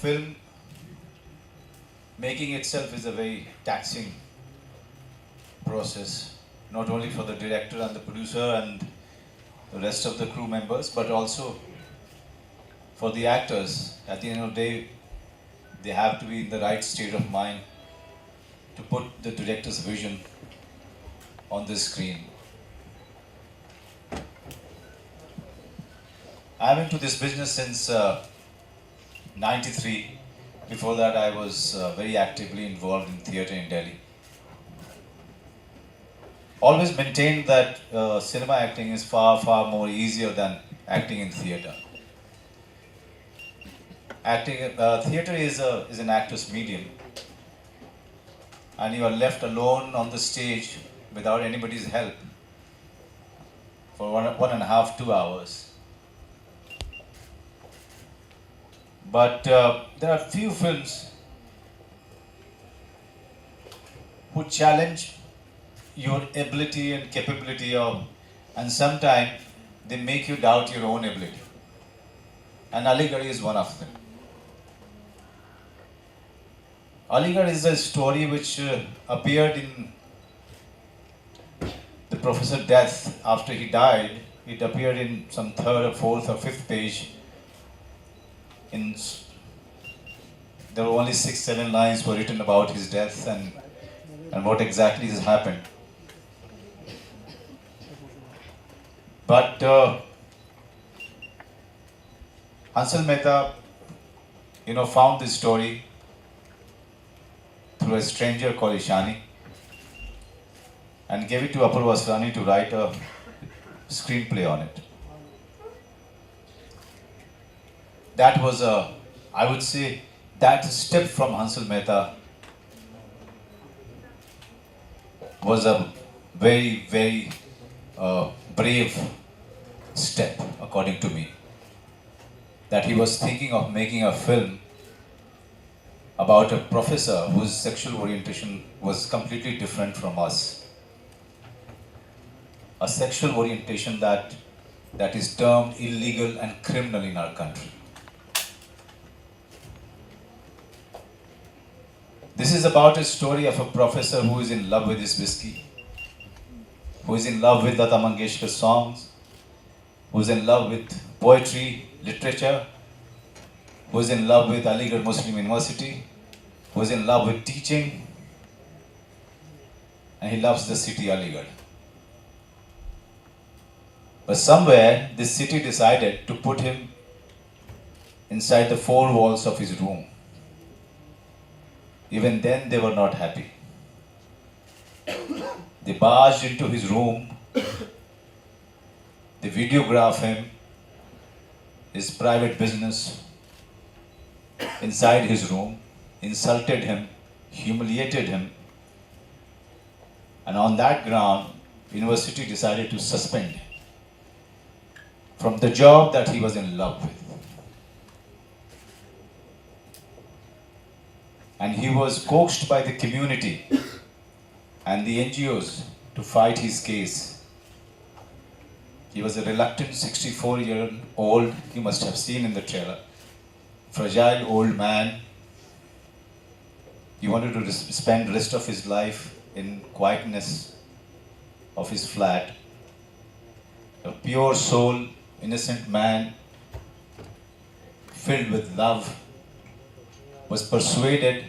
film making itself is a very taxing process, not only for the director and the producer and the rest of the crew members, but also for the actors. At the end of the day, they have to be in the right state of mind to put the director's vision on the screen. I'm into this business since '93. Before that, I was very actively involved in theatre in Delhi. Always maintained that cinema acting is far, far more easier than acting in theatre. Theatre is an actor's medium, and you are left alone on the stage without anybody's help for 1.5, 2 hours. But there are few films who challenge your ability and capability of, and sometimes they make you doubt your own ability. And Aligarh is one of them. Aligarh is a story which appeared in the Professor Death after he died. It appeared in some third or fourth or fifth page. There were only 6, 7 lines were written about his death and what exactly has happened. But Hansal Mehta, found this story through a stranger called Ishani and gave it to Apurva Asrani to write a screenplay on it. That was I would say, that step from Hansal Mehta was a very, very brave step, according to me. That he was thinking of making a film about a professor whose sexual orientation was completely different from us. A sexual orientation that is termed illegal and criminal in our country. This is about a story of a professor who is in love with his whiskey, who is in love with Lata Mangeshkar songs, who is in love with poetry, literature, who is in love with Aligarh Muslim University, who is in love with teaching, and he loves the city Aligarh. But somewhere, this city decided to put him inside the four walls of his room. Even then, they were not happy. They barged into his room, they videographed him, his private business, inside his room, insulted him, humiliated him, and on that ground, university decided to suspend him from the job that he was in love with. And he was coaxed by the community and the NGOs to fight his case. He was a reluctant 64-year-old, you must have seen in the trailer, fragile old man. He wanted to spend the rest of his life in quietness of his flat. A pure soul, innocent man, filled with love, was persuaded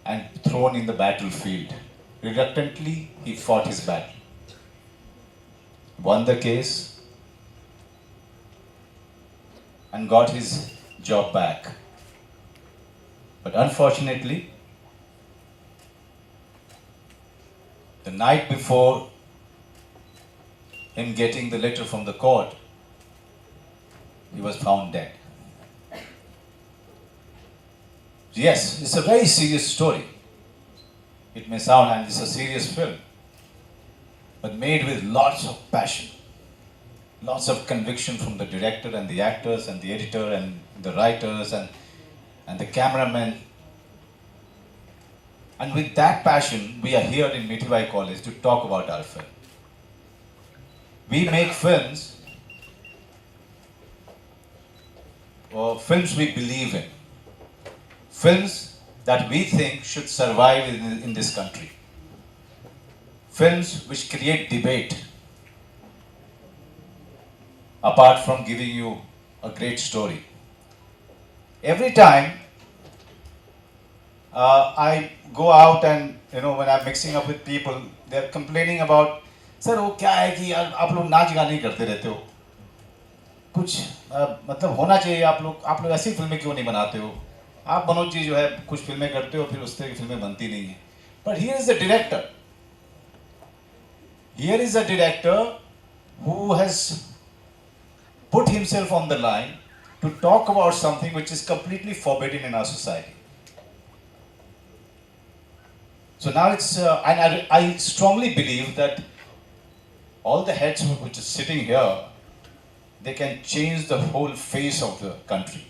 and thrown in the battlefield. Reluctantly, he fought his battle, won the case, and got his job back. But unfortunately, the night before him getting the letter from the court, he was found dead. Yes, it's a very serious story. It may sound, and it's a serious film, but made with lots of passion, lots of conviction from the director and the actors and the editor and the writers and the cameraman. And with that passion, we are here in Mithilbai College to talk about our film. We make films films we believe in, films that we think should survive in this country, films which create debate apart from giving you a great story. Every time I go out and when I'm mixing up with people, they're complaining about, sir वो क्या है कि यार आप लोग नाच गाने करते रहते हो, कुछ मतलब होना चाहिए, आप लोग ऐसी फिल्में क्यों नहीं बनाते हो, आप मनोज जी जो है कुछ फिल्में करते हो फिर उस तरह की फिल्में बनती नहीं है. But here is a director who has put himself on the line to talk about something which is completely forbidden in our society. So now and I strongly believe that all the heads which are sitting here, they can change the whole face of the country.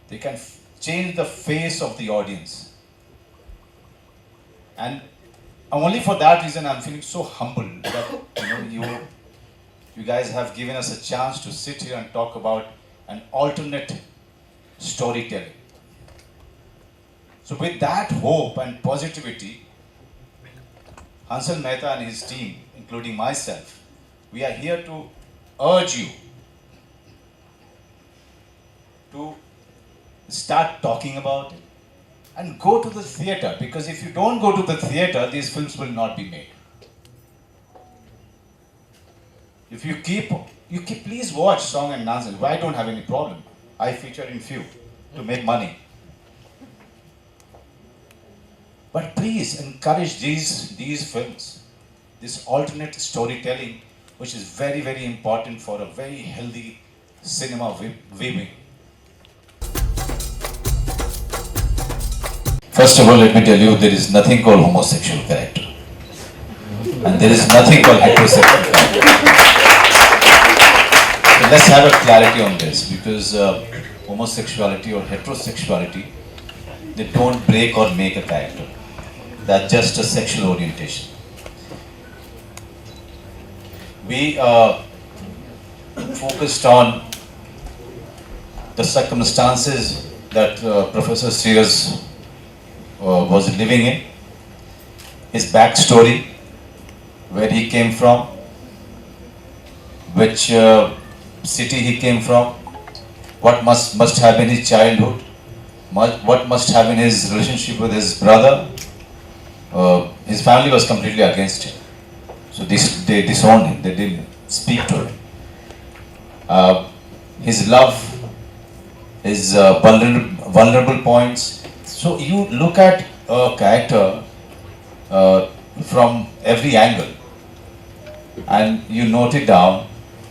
They can change the face of the audience. And only for that reason I'm feeling so humbled that you guys have given us a chance to sit here and talk about an alternate storytelling. So with that hope and positivity, Hansal Mehta and his team, including myself, we are here to urge you to start talking about it and go to the theatre, because if you don't go to the theatre, these films will not be made. If you keep please watch Song and Dance. I don't have any problem. I feature in few to make money. But please encourage these films, this alternate storytelling, which is very, very important for a very healthy cinema viewing. First of all, let me tell you, there is nothing called homosexual character. And there is nothing called heterosexual character. So let's have a clarity on this, because homosexuality or heterosexuality, they don't break or make a character. That's just a sexual orientation. We focused on the circumstances that Professor Siras was living in, his backstory, where he came from, which city he came from, what must have been his childhood, what must have been his relationship with his brother. His family was completely against him, so they disowned him, they didn't speak to him. His love, his vulnerable points. So you look at a character from every angle and you note it down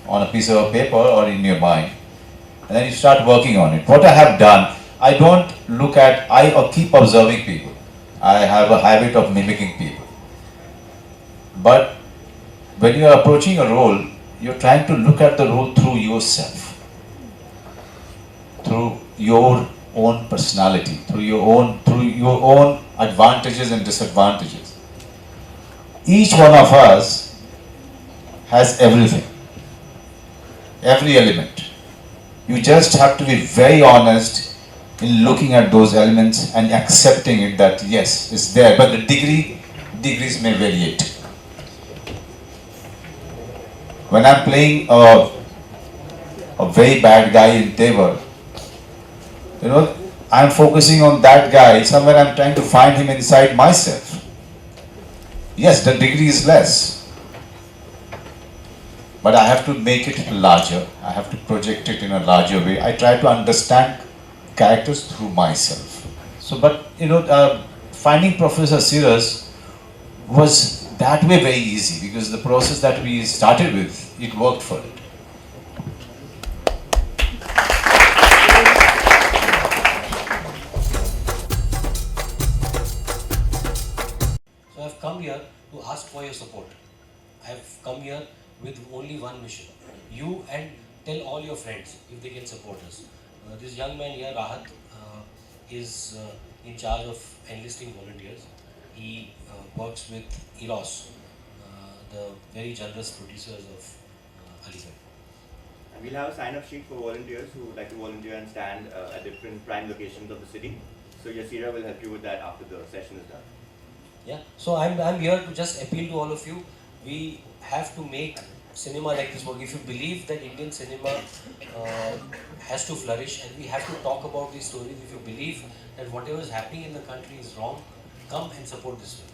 on a piece of paper or in your mind, and then you start working on it. What I have done, I don't look at, I keep observing people. I have a habit of mimicking people. But when you are approaching a role, you're trying to look at the role through yourself, through your own personality, through your own advantages and disadvantages. Each one of us has everything, every element. You just have to be very honest in looking at those elements and accepting it that yes, it's there, but the degrees may vary it. When I'm playing a very bad guy in Tevar, I'm focusing on that guy, somewhere I'm trying to find him inside myself. Yes, the degree is less, but I have to make it larger. I have to project it in a larger way. I try to understand characters through myself. So, but finding Professor Siras was that way very easy, because the process that we started with, it worked for it. So I've come here to ask for your support. I've come here with only one mission. You and tell all your friends if they can support us. This young man here, Rahat, is in charge of enlisting volunteers. He works with EROS, the very generous producers of Aligarh. we'll have a sign-up sheet for volunteers who would like to volunteer and stand at different prime locations of the city. So Yasira will help you with that after the session is done. Yeah. So I'm here to just appeal to all of you. We have to make cinema like this work. If you believe that Indian cinema has to flourish and we have to talk about these stories, if you believe that whatever is happening in the country is wrong, come and support this film.